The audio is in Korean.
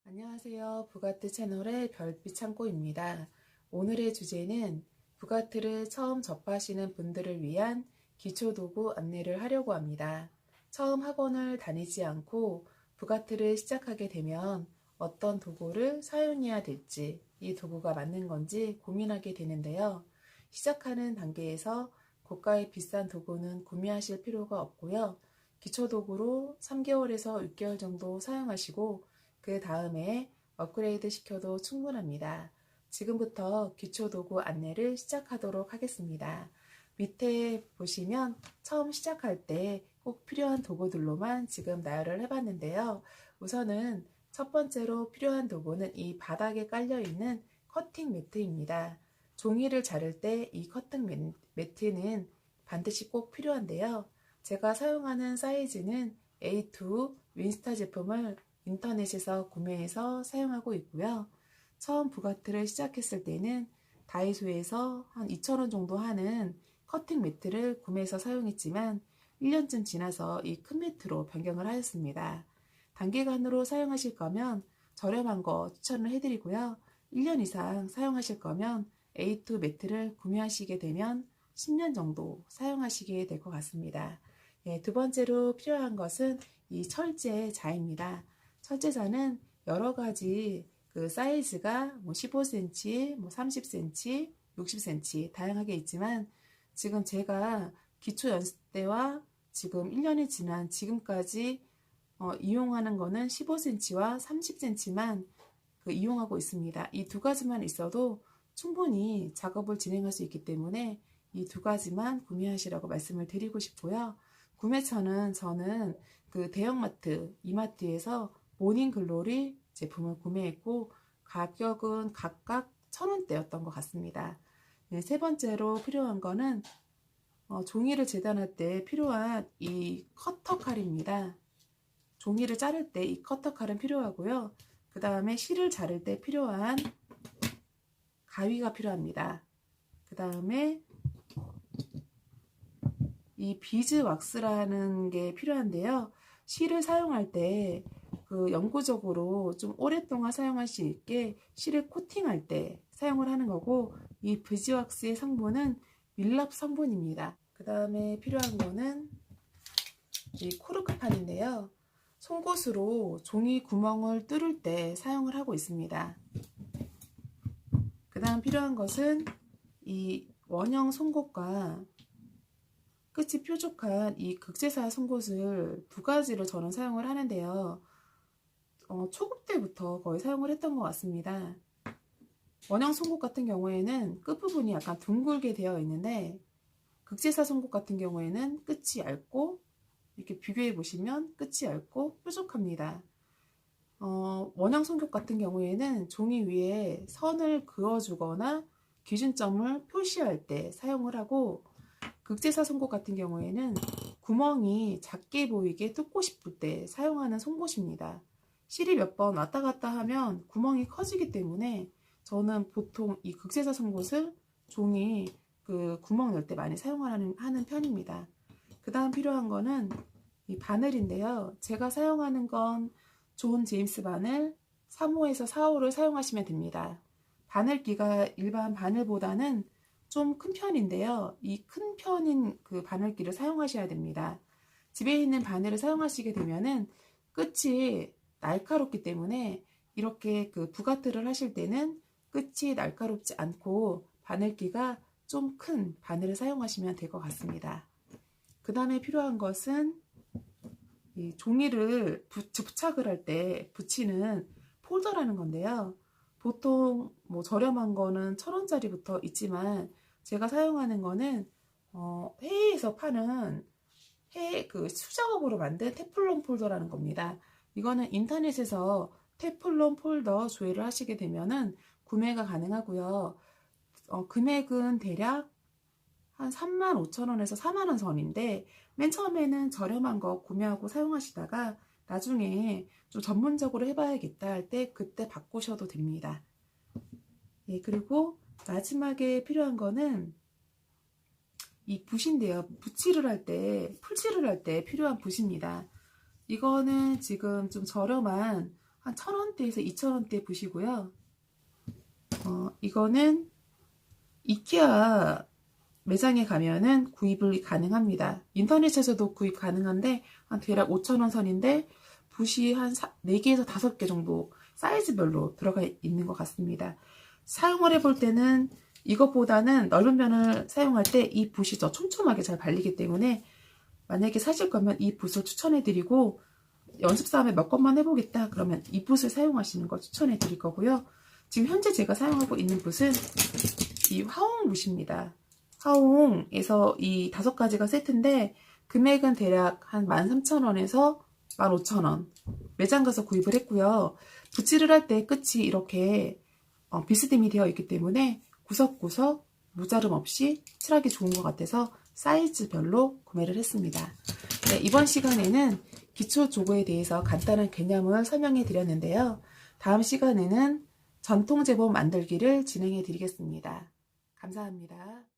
안녕하세요. 부가트 채널의 별빛 창고입니다. 오늘의 주제는 부가트를 처음 접하시는 분들을 위한 기초도구 안내를 하려고 합니다. 처음 학원을 다니지 않고 부가트를 시작하게 되면 어떤 도구를 사용해야 될지, 이 도구가 맞는 건지 고민하게 되는데요. 시작하는 단계에서 고가의 비싼 도구는 구매하실 필요가 없고요. 기초도구로 3개월에서 6개월 정도 사용하시고 그 다음에 업그레이드 시켜도 충분합니다. 지금부터 기초도구 안내를 시작하도록 하겠습니다. 밑에 보시면 처음 시작할 때 꼭 필요한 도구들로만 지금 나열을 해봤는데요. 우선은 첫 번째로 필요한 도구는 이 바닥에 깔려있는 커팅 매트입니다. 종이를 자를 때 이 커팅 매트는 반드시 꼭 필요한데요. 제가 사용하는 사이즈는 A2 윈스타 제품을 인터넷에서 구매해서 사용하고 있고요. 처음 부가트를 시작했을 때는 다이소에서 한 2,000원 정도 하는 커팅 매트를 구매해서 사용했지만 1년쯤 지나서 이 큰 매트로 변경을 하였습니다. 단기간으로 사용하실 거면 저렴한 거 추천을 해드리고요. 1년 이상 사용하실 거면 A2 매트를 구매하시게 되면 10년 정도 사용하시게 될 것 같습니다. 두 번째로 필요한 것은 이 철제자입니다. 철제자는 여러 가지 그 사이즈가 15cm, 30cm, 60cm 다양하게 있지만 지금 제가 기초 연습 때와 지금 1년이 지난 지금까지 이용하는 거는 15cm와 30cm만 이용하고 있습니다. 이 두 가지만 있어도 충분히 작업을 진행할 수 있기 때문에 이 두 가지만 구매하시라고 말씀을 드리고 싶고요. 구매처는 저는 그 대형마트, 이마트에서 모닝글로리 제품을 구매했고 가격은 각각 1,000원대였던 것 같습니다. 네, 세 번째로 필요한 거는 종이를 재단할 때 필요한 이 커터 칼입니다. 종이를 자를 때 이 커터 칼은 필요하고요. 그 다음에 실을 자를 때 필요한 가위가 필요합니다. 그 다음에 이 비즈 왁스라는 게 필요한데요. 실을 사용할 때 영구적으로 좀 오랫동안 사용할 수 있게 실을 코팅할 때 사용을 하는 거고, 이 비즈 왁스의 성분은 밀랍 성분입니다. 그 다음에 필요한 거는 이 코르크판인데요. 송곳으로 종이 구멍을 뚫을 때 사용을 하고 있습니다. 그 다음 필요한 것은 이 원형 송곳과 끝이 뾰족한 이 극제사 송곳을 두 가지를 저는 사용을 하는데요. 초급 때부터 거의 사용을 했던 것 같습니다. 원형 송곳 같은 경우에는 끝부분이 약간 둥글게 되어 있는데 극제사 송곳 같은 경우에는 끝이 얇고 이렇게 비교해 보시면 끝이 얇고 뾰족합니다. 원형 송곳 같은 경우에는 종이 위에 선을 그어주거나 기준점을 표시할 때 사용을 하고, 극제사 송곳 같은 경우에는 구멍이 작게 보이게 뚫고 싶을 때 사용하는 송곳입니다. 실이 몇 번 왔다 갔다 하면 구멍이 커지기 때문에 저는 보통 이 극제사 송곳을 종이 구멍 넣을 때 많이 사용하는 편입니다. 그 다음 필요한 거는 이 바늘인데요. 제가 사용하는 건 존 제임스 바늘 3호에서 4호를 사용하시면 됩니다. 바늘기가 일반 바늘보다는 좀 큰 편인데요. 이 큰 편인 바늘기를 사용하셔야 됩니다. 집에 있는 바늘을 사용하시게 되면은 끝이 날카롭기 때문에 이렇게 부가트를 하실 때는 끝이 날카롭지 않고 바늘기가 좀 큰 바늘을 사용하시면 될 것 같습니다. 그 다음에 필요한 것은 이 종이를 부착을 할 때 붙이는 폴더라는 건데요. 보통 저렴한 거는 1,000원짜리부터 있지만 제가 사용하는 거는 해외에서 파는 수작업으로 만든 테플론 폴더라는 겁니다. 이거는 인터넷에서 테플론 폴더 조회를 하시게 되면은 구매가 가능하고요. 금액은 대략 한 35,000원에서 4만원 선인데 맨 처음에는 저렴한 거 구매하고 사용하시다가 나중에 좀 전문적으로 해봐야겠다 할 때 그때 바꾸셔도 됩니다. 예, 그리고 마지막에 필요한 거는 이 붓인데요. 붓칠을 할 때, 풀칠을 할 때 필요한 붓입니다. 이거는 지금 좀 저렴한 한 1,000원대에서 2,000원대 붓이고요. 이거는 이케아 매장에 가면은 구입을 가능합니다. 인터넷에서도 구입 가능한데 한 대략 5,000원 선인데 붓이 한 4개에서 5개 정도 사이즈별로 들어가 있는 것 같습니다. 사용을 해볼 때는 이것보다는 넓은 면을 사용할 때 이 붓이 더 촘촘하게 잘 발리기 때문에 만약에 사실 거면 이 붓을 추천해 드리고, 연습 싸움에 몇 번만 해보겠다 그러면 이 붓을 사용하시는 걸 추천해 드릴 거고요. 지금 현재 제가 사용하고 있는 붓은 이 화홍 붓입니다. 화홍에서 이 5가지가 세트인데 금액은 대략 한 13,000원에서 15,000원 매장 가서 구입을 했고요. 붓질을 할 때 끝이 이렇게 비스듬히 되어 있기 때문에 구석구석 무자름 없이 칠하기 좋은 것 같아서 사이즈별로 구매를 했습니다. 네, 이번 시간에는 기초 조거에 대해서 간단한 개념을 설명해 드렸는데요. 다음 시간에는 전통 제법 만들기를 진행해 드리겠습니다. 감사합니다.